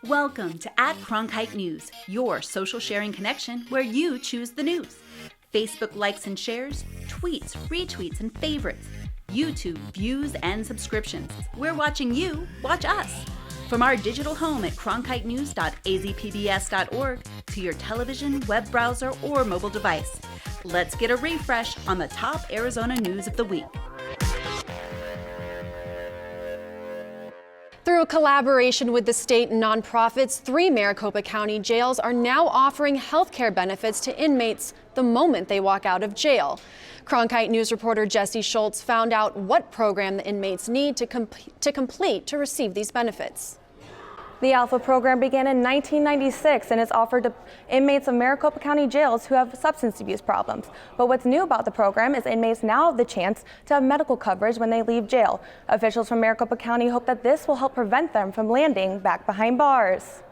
Welcome to @Cronkite News, your social sharing connection where you choose the news. Facebook likes and shares, tweets, retweets, and favorites. YouTube views and subscriptions. We're watching you watch us. From our digital home at cronkitenews.azpbs.org to your television, web browser, or mobile device. Let's get a refresh on the top Arizona news of the week. Through a collaboration with the state and nonprofits, 3 Maricopa County jails are now offering health care benefits to inmates the moment they walk out of jail. Cronkite News reporter Jesse Schultz found out what program the inmates need to complete to receive these benefits. The Alpha program began in 1996 and is offered to inmates of Maricopa County jails who have substance abuse problems. But what's new about the program is inmates now have the chance to have medical coverage when they leave jail. Officials from Maricopa County hope that this will help prevent them from landing back behind bars.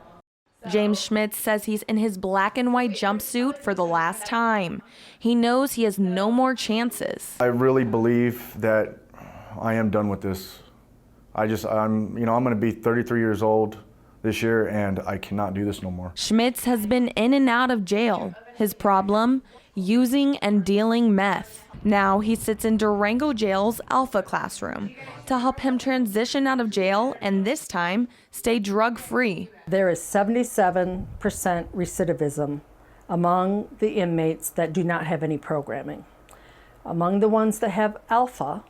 James Schmitz says he's in his black and white jumpsuit for the last time. He knows he has no more chances. I really believe that I am done with this. I'm going to be 33 years old this year, and I cannot do this no more. Schmitz has been in and out of jail. His problem? Using and dealing meth. Now he sits in Durango Jail's Alpha classroom to help him transition out of jail and this time stay drug-free. There is 77% recidivism among the inmates that do not have any programming. Among the ones that have Alpha,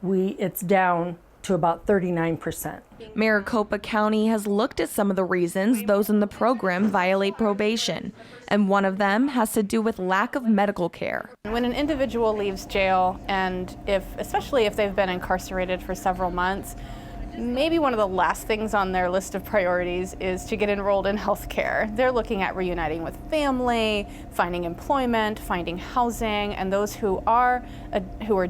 it's down to about 39%. Maricopa County has looked at some of the reasons those in the program violate probation, and one of them has to do with lack of medical care. When an individual leaves jail, and especially if they've been incarcerated for several months, maybe one of the last things on their list of priorities is to get enrolled in health care. They're looking at reuniting with family, finding employment, finding housing, and those who are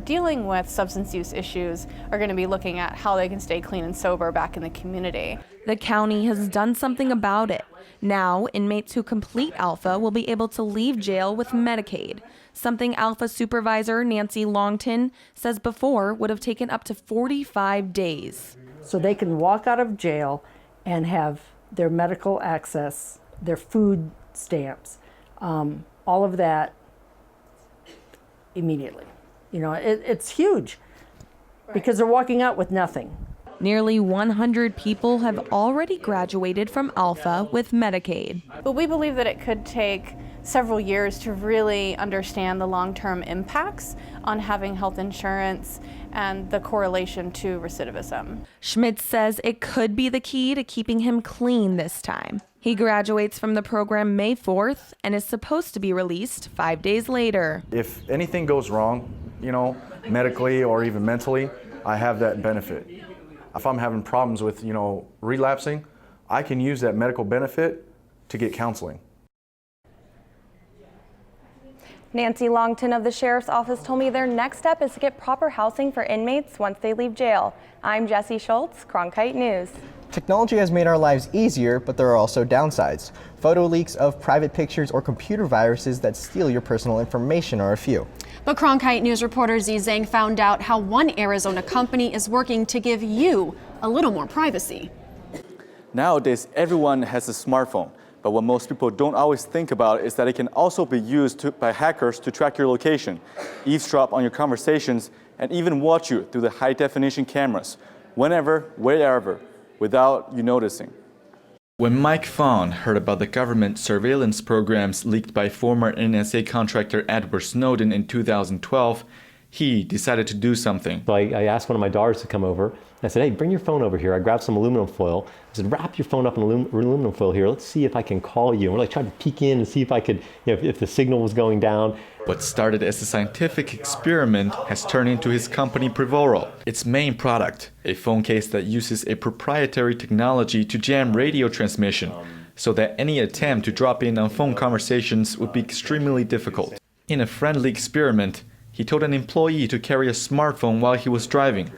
dealing with substance use issues are going to be looking at how they can stay clean and sober back in the community. The county has done something about it. Now, inmates who complete Alpha will be able to leave jail with Medicaid, something Alpha supervisor Nancy Longton says before would have taken up to 45 days. So they can walk out of jail and have their medical access, their food stamps, all of that immediately. It's huge because they're walking out with nothing. Nearly 100 people have already graduated from Alpha with Medicaid. But we believe that it could take several years to really understand the long-term impacts on having health insurance and the correlation to recidivism. Schmitz says it could be the key to keeping him clean this time. He graduates from the program May 4th and is supposed to be released 5 days later. If anything goes wrong, medically or even mentally, I have that benefit. If I'm having problems with, relapsing, I can use that medical benefit to get counseling. Nancy Longton of the Sheriff's Office told me their next step is to get proper housing for inmates once they leave jail. I'm Jesse Schultz, Cronkite News. Technology has made our lives easier, but there are also downsides. Photo leaks of private pictures or computer viruses that steal your personal information are a few. But Cronkite News reporter Z Zhang found out how one Arizona company is working to give you a little more privacy. Nowadays, everyone has a smartphone. But what most people don't always think about is that it can also be used by hackers to track your location, eavesdrop on your conversations, and even watch you through the high-definition cameras, whenever, wherever, without you noticing. When Mike Fawn heard about the government surveillance programs leaked by former NSA contractor Edward Snowden in 2012, he decided to do something. So I asked one of my daughters to come over. I said, hey, bring your phone over here. I grabbed some aluminum foil. I said, wrap your phone up in aluminum foil here. Let's see if I can call you. And I tried to peek in and see if I could, if the signal was going down. What started as a scientific experiment has turned into his company Privoro. Its main product, a phone case that uses a proprietary technology to jam radio transmission, so that any attempt to drop in on phone conversations would be extremely difficult. In a friendly experiment, he told an employee to carry a smartphone while he was driving.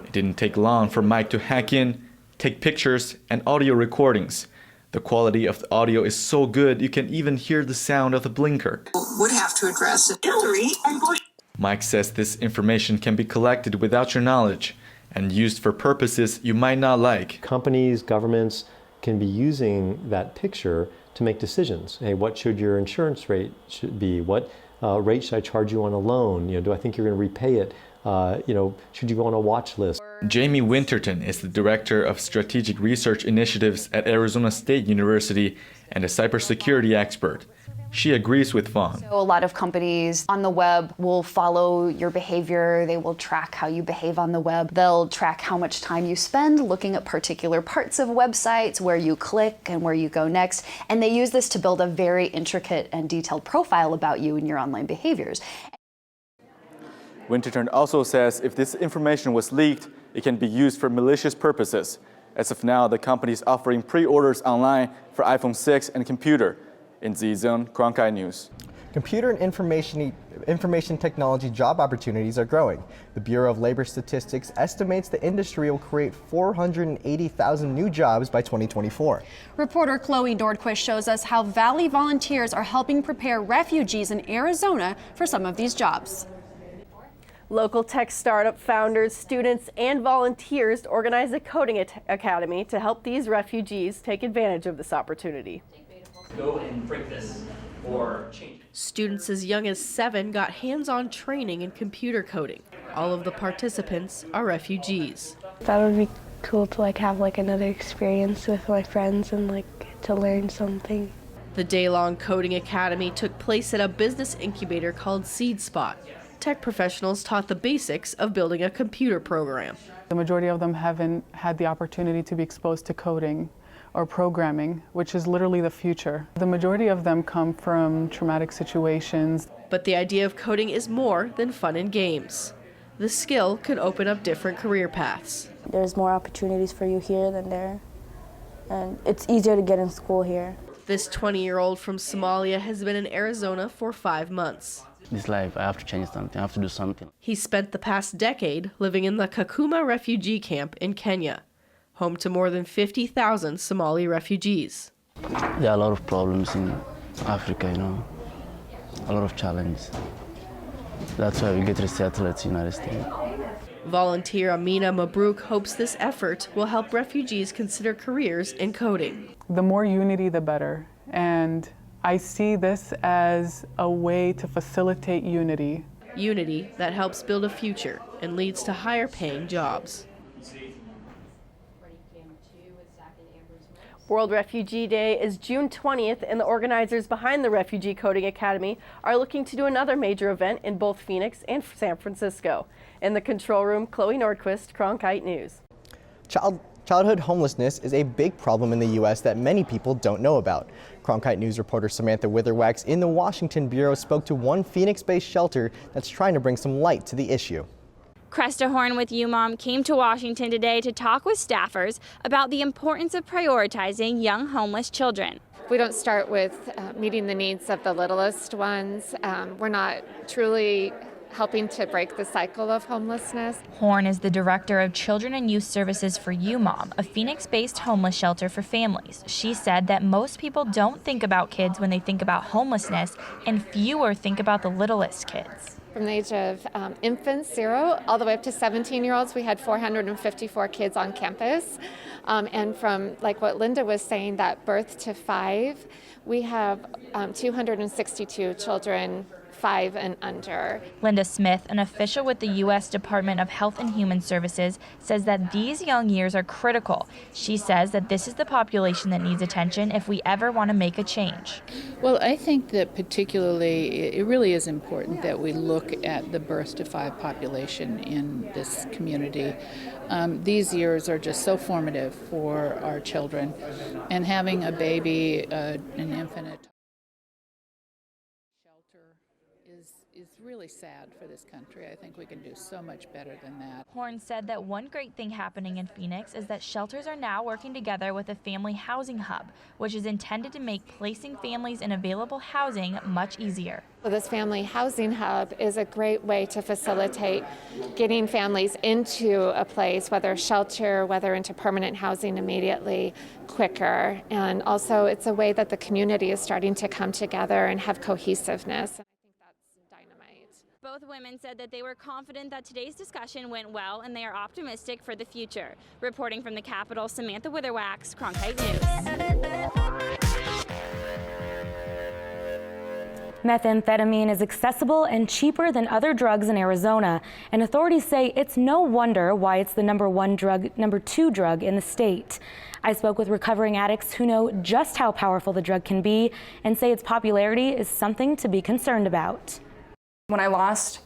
It didn't take long for Mike to hack in, take pictures, and audio recordings. The quality of the audio is so good you can even hear the sound of the blinker. Would have to address it. Hillary and Bush. Mike says this information can be collected without your knowledge and used for purposes you might not like. Companies, governments can be using that picture to make decisions. Hey, what should your insurance rate should be? What rate should I charge you on a loan? Do I think you're going to repay it? Should you go on a watch list? Jamie Winterton is the Director of Strategic Research Initiatives at Arizona State University and a cybersecurity expert. She agrees with Vaughn. So a lot of companies on the web will follow your behavior. They will track how you behave on the web. They'll track how much time you spend looking at particular parts of websites, where you click and where you go next. And they use this to build a very intricate and detailed profile about you and your online behaviors. Winterton also says if this information was leaked, it can be used for malicious purposes. As of now, the company is offering pre-orders online for iPhone 6 and computer. In Z-Zone, Cronkite News. Computer and information technology job opportunities are growing. The Bureau of Labor Statistics estimates the industry will create 480,000 new jobs by 2024. Reporter Chloe Nordquist shows us how Valley volunteers are helping prepare refugees in Arizona for some of these jobs. Local tech startup founders, students, and volunteers organized a coding academy to help these refugees take advantage of this opportunity. Go and break this or change it. Students as young as 7 got hands-on training in computer coding. All of the participants are refugees. That would be cool to have another experience with my friends and to learn something. The day-long coding academy took place at a business incubator called Seed Spot. Tech professionals taught the basics of building a computer program. The majority of them haven't had the opportunity to be exposed to coding or programming, which is literally the future. The majority of them come from traumatic situations. But the idea of coding is more than fun and games. The skill can open up different career paths. There's more opportunities for you here than there, and it's easier to get in school here. This 20-year-old from Somalia has been in Arizona for 5 months. This life, I have to change something, I have to do something. He spent the past decade living in the Kakuma refugee camp in Kenya, home to more than 50,000 Somali refugees. There are a lot of problems in Africa, a lot of challenges. That's why we get resettled at the United States. Volunteer Amina Mabrouk hopes this effort will help refugees consider careers in coding. The more unity, the better. And I see this as a way to facilitate unity. Unity that helps build a future and leads to higher paying jobs. World Refugee Day is June 20th, and the organizers behind the Refugee Coding Academy are looking to do another major event in both Phoenix and San Francisco. In the control room, Chloe Nordquist, Cronkite News. Childhood homelessness is a big problem in the U.S. that many people don't know about. Cronkite News reporter Samantha Witherwax in the Washington Bureau spoke to one Phoenix-based shelter that's trying to bring some light to the issue. Cresta Horn with UMOM came to Washington today to talk with staffers about the importance of prioritizing young homeless children. We don't start with meeting the needs of the littlest ones. We're not truly helping to break the cycle of homelessness. Horn is the director of Children and Youth Services for UMOM, a Phoenix-based homeless shelter for families. She said that most people don't think about kids when they think about homelessness, and fewer think about the littlest kids. From the age of infants, 0, all the way up to 17-year-olds, we had 454 kids on campus. And from, like what Linda was saying, that birth to 5, we have 262 children 5 and under. Linda Smith, an official with the U.S. Department of Health and Human Services, says that these young years are critical. She says that this is the population that needs attention if we ever want to make a change. Well, I think that particularly it really is important that we look at the birth to 5 population in this community. These years are just so formative for our children, and having a baby, an infant at is really sad for this country. I think we can do so much better than that. Horn said that one great thing happening in Phoenix is that shelters are now working together with a family housing hub, which is intended to make placing families in available housing much easier. So this family housing hub is a great way to facilitate getting families into a place, whether shelter, whether into permanent housing immediately, quicker. And also it's a way that the community is starting to come together and have cohesiveness. Both women said that they were confident that today's discussion went well and they are optimistic for the future. Reporting from the Capitol, Samantha Witherwax, Cronkite News. Methamphetamine is accessible and cheaper than other drugs in Arizona, and authorities say it's no wonder why it's the number two drug in the state. I spoke with recovering addicts who know just how powerful the drug can be and say its popularity is something to be concerned about. When I lost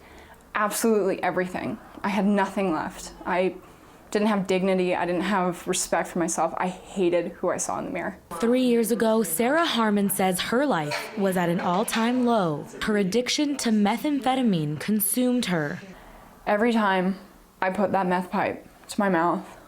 absolutely everything, I had nothing left. I didn't have dignity, I didn't have respect for myself. I hated who I saw in the mirror. 3 years ago, Sarah Harmon says her life was at an all-time low. Her addiction to methamphetamine consumed her. Every time I put that meth pipe to my mouth,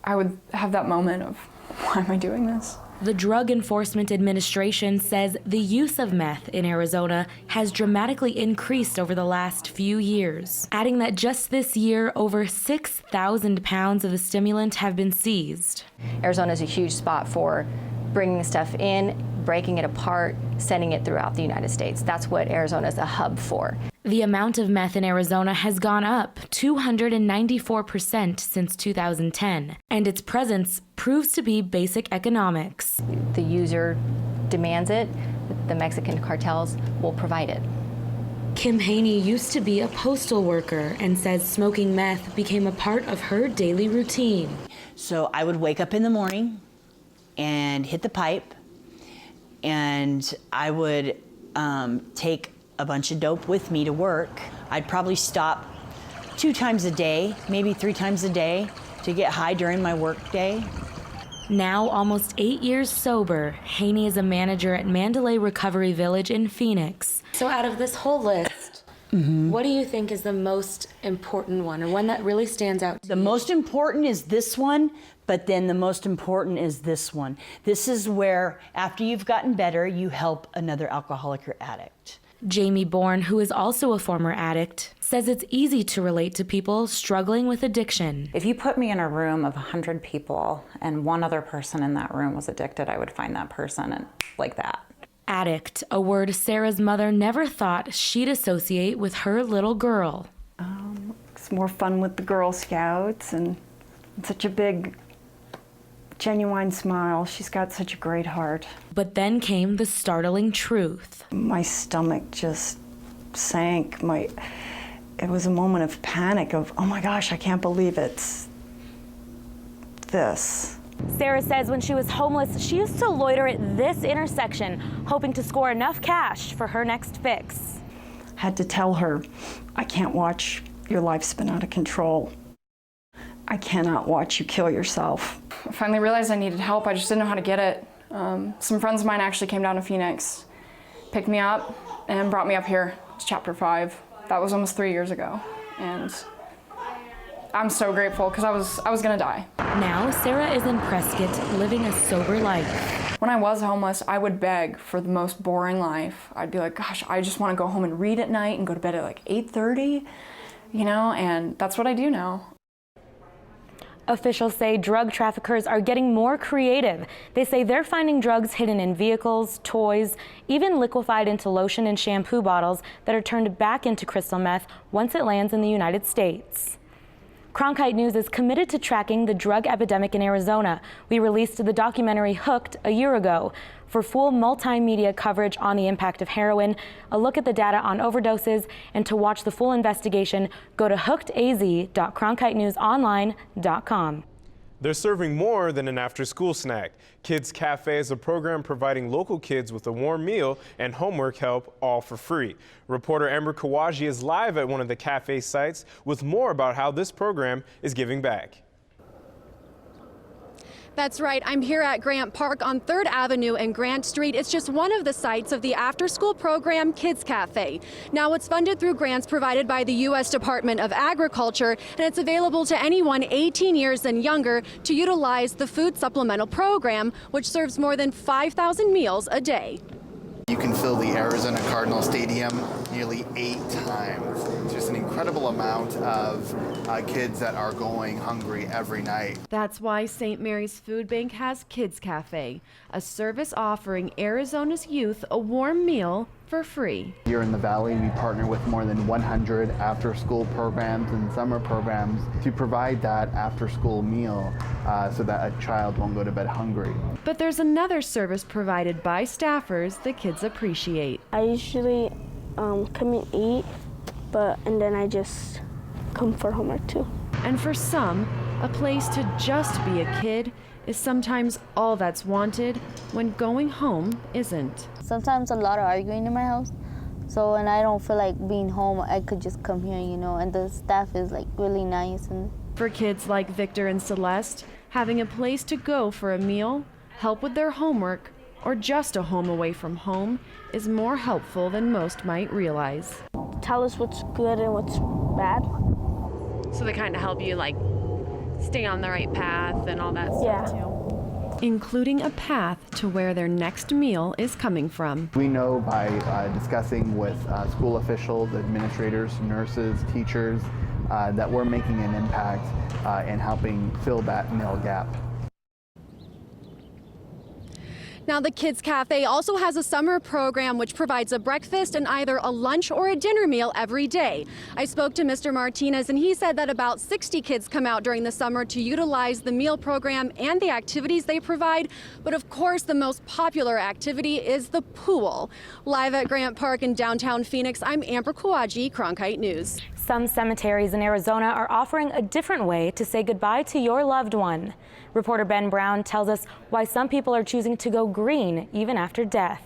I would have that moment of, why am I doing this? The Drug Enforcement Administration says the use of meth in Arizona has dramatically increased over the last few years, adding that just this year, over 6,000 pounds of the stimulant have been seized. Arizona is a huge spot for bringing stuff in, breaking it apart, sending it throughout the United States. That's what Arizona is a hub for. The amount of meth in Arizona has gone up 294% since 2010, and its presence proves to be basic economics. The user demands it, the Mexican cartels will provide it. Kim Haney used to be a postal worker and says smoking meth became a part of her daily routine. So I would wake up in the morning and hit the pipe, and I would take a bunch of dope with me to work. I'd probably stop 2 times a day, maybe 3 times a day, to get high during my work day. Now, almost 8 years sober, Haney is a manager at Mandalay Recovery Village in Phoenix. So out of this whole list, what do you think is the most important one, or one that really stands out to you? The most important is this one, but then the most important is this one. This is where, after you've gotten better, you help another alcoholic or addict. Jamie Bourne, who is also a former addict, says it's easy to relate to people struggling with addiction. If you put me in a room of 100 people and one other person in that room was addicted, I would find that person and like that. Addict, a word Sarah's mother never thought she'd associate with her little girl. It's more fun with the Girl Scouts and such a big, genuine smile. She's got such a great heart. But then came the startling truth. My stomach just sank. It was a moment of panic of, oh my gosh, I can't believe it's this. Sarah says when she was homeless, she used to loiter at this intersection, hoping to score enough cash for her next fix. Had to tell her, I can't watch your life spin out of control. I cannot watch you kill yourself. I finally realized I needed help. I just didn't know how to get it. Some friends of mine actually came down to Phoenix, picked me up, and brought me up here to Chapter 5. That was almost 3 years ago, and I'm so grateful because I was gonna die. Now Sarah is in Prescott, living a sober life. When I was homeless, I would beg for the most boring life. I'd be like, gosh, I just want to go home and read at night and go to bed at like 8:30, you know, and that's what I do now. Officials say drug traffickers are getting more creative. They say they're finding drugs hidden in vehicles, toys, even liquefied into lotion and shampoo bottles that are turned back into crystal meth once it lands in the United States. Cronkite News is committed to tracking the drug epidemic in Arizona. We released the documentary Hooked a year ago. For full multimedia coverage on the impact of heroin, a look at the data on overdoses, and to watch the full investigation, go to hookedaz.cronkitenewsonline.com. They're serving more than an after-school snack. Kids Cafe is a program providing local kids with a warm meal and homework help, all for free. Reporter Amber Kawaji is live at one of the cafe sites with more about how this program is giving back. That's right. I'm here at Grant Park on 3rd Avenue and Grant Street. It's just one of the sites of the after-school program Kids Cafe. Now, it's funded through grants provided by the U.S. Department of Agriculture, and it's available to anyone 18 years and younger to utilize the food supplemental program, which serves more than 5,000 meals a day. You can fill the Arizona Cardinal Stadium nearly 8 times. It's just an incredible incredible amount of kids that are going hungry every night. That's why St. Mary's Food Bank has Kids Cafe, a service offering Arizona's youth a warm meal for free. Here in the Valley, we partner with more than 100 after-school programs and summer programs to provide that after-school meal so that a child won't go to bed hungry. But there's another service provided by staffers the kids appreciate. I usually come and eat, and then I just come for homework too. And for some, a place to just be a kid is sometimes all that's wanted when going home isn't. Sometimes a lot of arguing in my house, so when I don't feel like being home, I could just come here, and the staff is like really nice. And for kids like Victor and Celeste, having a place to go for a meal, help with their homework, or just a home away from home is more helpful than most might realize. Tell us what's good and what's bad. So they kind of help you like stay on the right path and all that stuff too. Including a path to where their next meal is coming from. We know by discussing with school officials, administrators, nurses, teachers, that we're making an impact in helping fill that meal gap. Now, the Kids Cafe also has a summer program which provides a breakfast and either a lunch or a dinner meal every day. I spoke to Mr. Martinez, and he said that about 60 kids come out during the summer to utilize the meal program and the activities they provide. But of course, the most popular activity is the pool. Live at Grant Park in downtown Phoenix, I'm Amber Kawaji, Cronkite News. Some cemeteries in Arizona are offering a different way to say goodbye to your loved one. Reporter Ben Brown tells us why some people are choosing to go green even after death.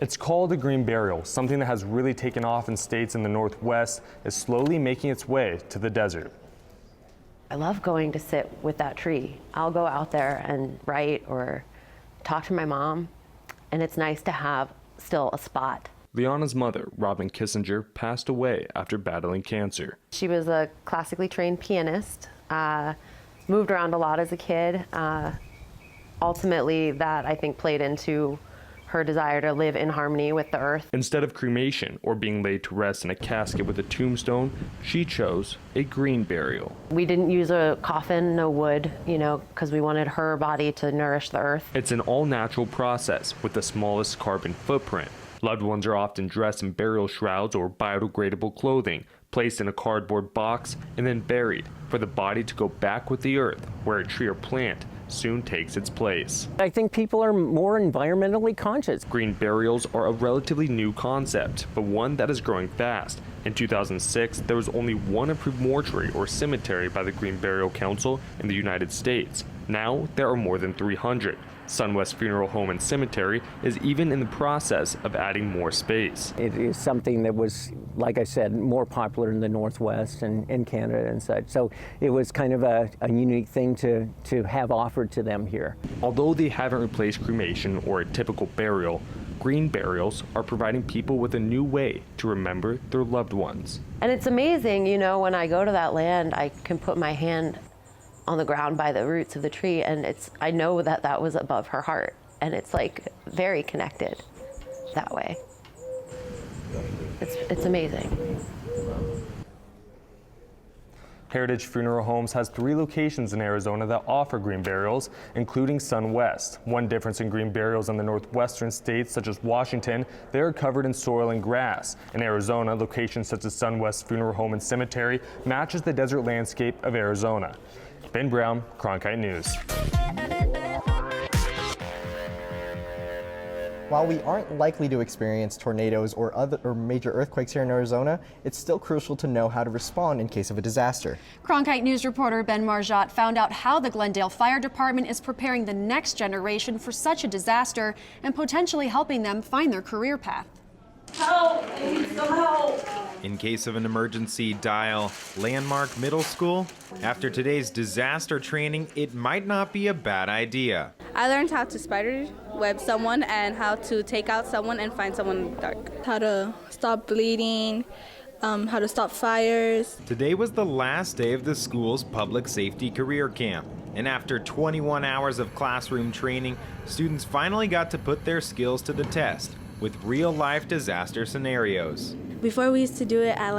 It's called a green burial. Something that has really taken off in states in the Northwest is slowly making its way to the desert. I love going to sit with that tree. I'll go out there and write or talk to my mom, and it's nice to have still a spot. Liana's mother, Robin Kissinger, passed away after battling cancer. She was a classically trained pianist, moved around a lot as a kid. Ultimately, that I think played into her desire to live in harmony with the earth. Instead of cremation or being laid to rest in a casket with a tombstone, she chose a green burial. We didn't use a coffin, no wood, because we wanted her body to nourish the earth. It's an all-natural process with the smallest carbon footprint. Loved ones are often dressed in burial shrouds or biodegradable clothing, placed in a cardboard box, and then buried for the body to go back with the earth, where a tree or plant soon takes its place. I think people are more environmentally conscious. Green burials are a relatively new concept, but one that is growing fast. In 2006, there was only one approved mortuary or cemetery by the Green Burial Council in the United States. Now, there are more than 300. Sunwest Funeral Home and Cemetery is even in the process of adding more space. It is something that was, like I said, more popular in the Northwest and in Canada and such. So it was kind of a unique thing to have offered to them here. Although they haven't replaced cremation or a typical burial, green burials are providing people with a new way to remember their loved ones. And it's amazing, when I go to that land, I can put my hand on the ground by the roots of the tree, and I know that was above her heart, and it's like very connected that way. It's amazing. Heritage Funeral Homes has 3 locations in Arizona that offer green burials, including Sunwest. One difference in green burials in the northwestern states, such as Washington, they are covered in soil and grass. In Arizona, locations such as Sunwest Funeral Home and Cemetery matches the desert landscape of Arizona. Ben Brown, Cronkite News. While we aren't likely to experience tornadoes or major earthquakes here in Arizona, it's still crucial to know how to respond in case of a disaster. Cronkite News reporter Ben Marjat found out how the Glendale Fire Department is preparing the next generation for such a disaster and potentially helping them find their career path. Help! I need some help! In case of an emergency, dial Landmark Middle School. After today's disaster training, it might not be a bad idea. I learned how to spider web someone and how to take out someone and find someone in the dark. How to stop bleeding, how to stop fires. Today was the last day of the school's public safety career camp. And after 21 hours of classroom training, students finally got to put their skills to the test with real-life disaster scenarios. Before we used to do it at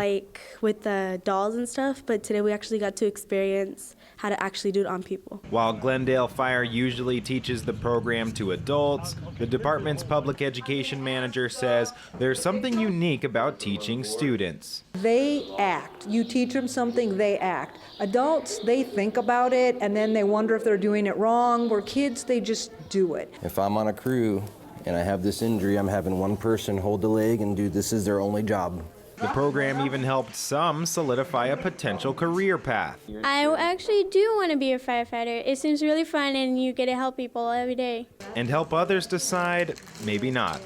with the dolls and stuff, but today we actually got to experience how to actually do it on people. While Glendale Fire usually teaches the program to adults, the department's public education manager says there's something unique about teaching students. They act. You teach them something, they act. Adults, they think about it and then they wonder if they're doing it wrong. Where kids, they just do it. If I'm on a crew and I have this injury, I'm having one person hold the leg and do this is their only job. The program even helped some solidify a potential career path. I actually do want to be a firefighter. It seems really fun and you get to help people every day. And help others decide maybe not.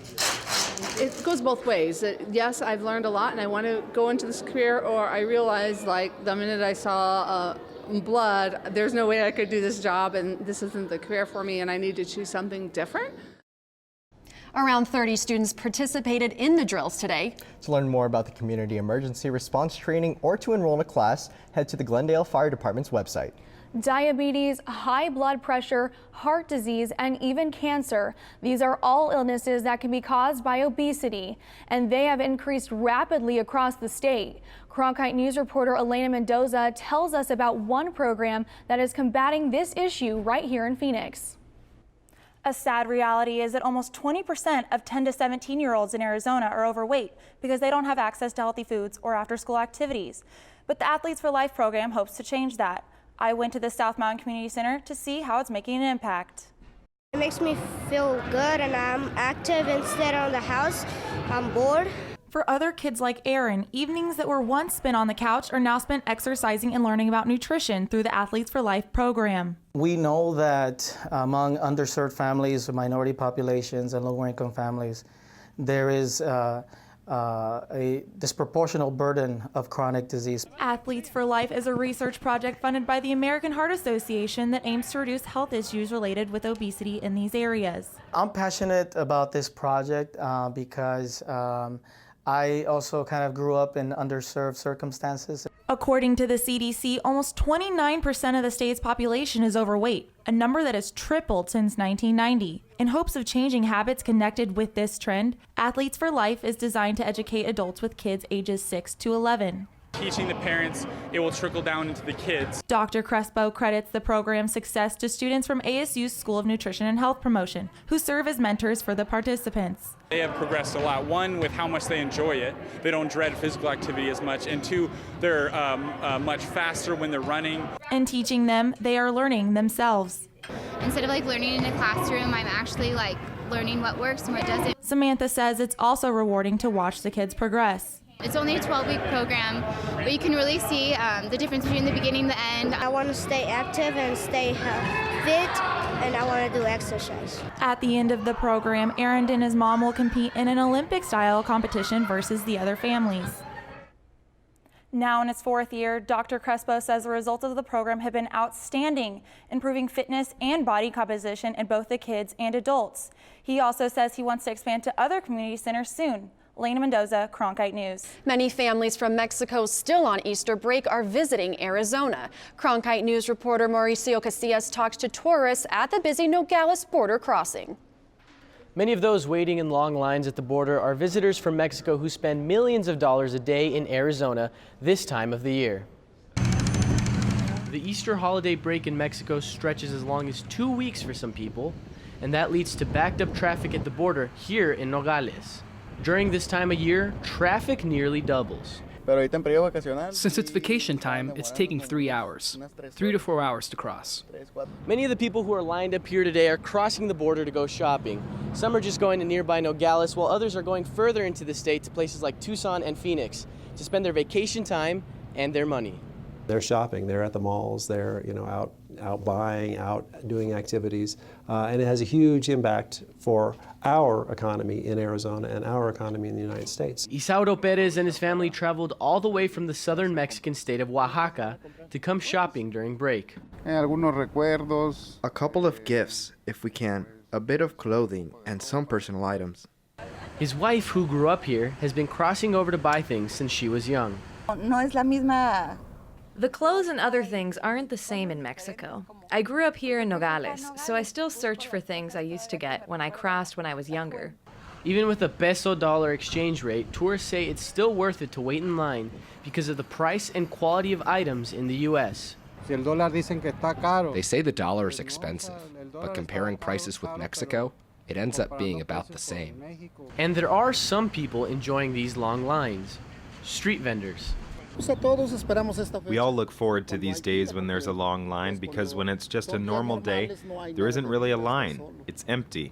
It goes both ways. Yes, I've learned a lot and I want to go into this career, or I realized the minute I saw blood, there's no way I could do this job and this isn't the career for me and I need to choose something different. Around 30 students participated in the drills today. To learn more about the community emergency response training or to enroll in a class, head to the Glendale Fire Department's website. Diabetes, high blood pressure, heart disease, and even cancer. These are all illnesses that can be caused by obesity, and they have increased rapidly across the state. Cronkite News reporter Elena Mendoza tells us about one program that is combating this issue right here in Phoenix. A sad reality is that almost 20% of 10 to 17-year-olds in Arizona are overweight because they don't have access to healthy foods or after-school activities. But the Athletes for Life program hopes to change that. I went to the South Mountain Community Center to see how it's making an impact. It makes me feel good and I'm active instead of the house. I'm bored. For other kids like Aaron, evenings that were once spent on the couch are now spent exercising and learning about nutrition through the Athletes for Life program. We know that among underserved families, minority populations, and lower-income families, there is a disproportionate burden of chronic disease. Athletes for Life is a research project funded by the American Heart Association that aims to reduce health issues related with obesity in these areas. I'm passionate about this project because I also kind of grew up in underserved circumstances. According to the CDC, almost 29% of the state's population is overweight, a number that has tripled since 1990. In hopes of changing habits connected with this trend, Athletes for Life is designed to educate adults with kids ages 6 to 11. Teaching the parents, it will trickle down into the kids. Dr. Crespo credits the program's success to students from ASU's School of Nutrition and Health Promotion, who serve as mentors for the participants. They have progressed a lot. One, with how much they enjoy it. They don't dread physical activity as much. And two, they're much faster when they're running. In teaching them, they are learning themselves. Instead of learning in a classroom, I'm actually learning what works and what doesn't. Samantha says it's also rewarding to watch the kids progress. It's only a 12-week program, but you can really see the difference between the beginning and the end. I want to stay active and stay fit, and I want to do exercise. At the end of the program, Aaron and his mom will compete in an Olympic-style competition versus the other families. Now in its 4th year, Dr. Crespo says the results of the program have been outstanding, improving fitness and body composition in both the kids and adults. He also says he wants to expand to other community centers soon. Elena Mendoza, Cronkite News. Many families from Mexico still on Easter break are visiting Arizona. Cronkite News reporter Mauricio Casillas talks to tourists at the busy Nogales border crossing. Many of those waiting in long lines at the border are visitors from Mexico who spend millions of dollars a day in Arizona this time of the year. The Easter holiday break in Mexico stretches as long as 2 weeks for some people, and that leads to backed up traffic at the border here in Nogales. During this time of year, traffic nearly doubles. Since it's vacation time, it's taking 3 hours, 3 to 4 hours to cross. Many of the people who are lined up here today are crossing the border to go shopping. Some are just going to nearby Nogales, while others are going further into the state to places like Tucson and Phoenix to spend their vacation time and their money. They're shopping, they're at the malls, they're out buying, out doing activities, and it has a huge impact for our economy in Arizona and our economy in the United States. Isauro Perez and his family traveled all the way from the southern Mexican state of Oaxaca to come shopping during break. A couple of gifts, if we can, a bit of clothing, and some personal items. His wife, who grew up here, has been crossing over to buy things since she was young. The clothes and other things aren't the same in Mexico. I grew up here in Nogales, so I still search for things I used to get when I crossed when I was younger. Even with a peso-dollar exchange rate, tourists say it's still worth it to wait in line because of the price and quality of items in the U.S. They say the dollar is expensive, but comparing prices with Mexico, it ends up being about the same. And there are some people enjoying these long lines. Street vendors. We all look forward to these days when there's a long line because when it's just a normal day, there isn't really a line. It's empty.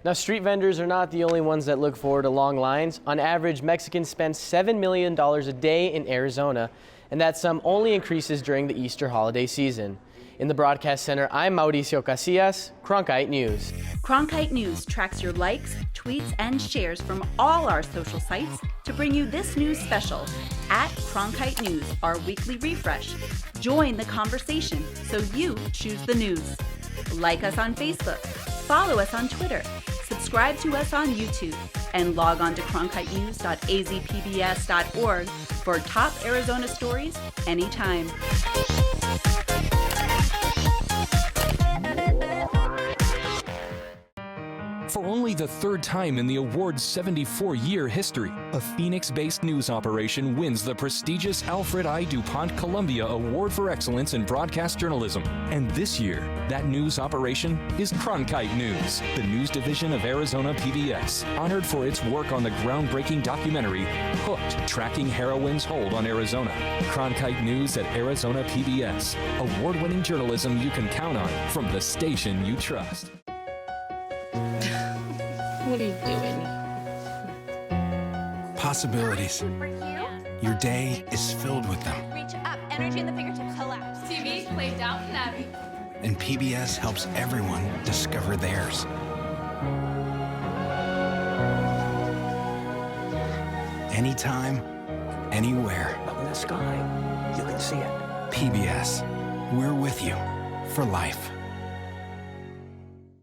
Now, street vendors are not the only ones that look forward to long lines. On average, Mexicans spend $7 million a day in Arizona, and that sum only increases during the Easter holiday season. In the broadcast center, I'm Mauricio Casillas, Cronkite News. Cronkite News tracks your likes, tweets, and shares from all our social sites to bring you this news special at Cronkite News, our weekly refresh. Join the conversation so you choose the news. Like us on Facebook, follow us on Twitter, subscribe to us on YouTube, and log on to cronkitenews.azpbs.org for top Arizona stories anytime. For only the third time in the award's 74-year history, a Phoenix-based news operation wins the prestigious Alfred I. DuPont Columbia Award for Excellence in Broadcast Journalism. And this year, that news operation is Cronkite News, the news division of Arizona PBS, honored for its work on the groundbreaking documentary, Hooked, Tracking Heroin's Hold on Arizona. Cronkite News at Arizona PBS, award-winning journalism you can count on from the station you trust. What are you doing? Possibilities. Your day is filled with them. Reach up, energy in the fingertips, collapse. TV, play Downton Abbey. And PBS helps everyone discover theirs. Anytime, anywhere. Up in the sky, you can see it. PBS, we're with you for life.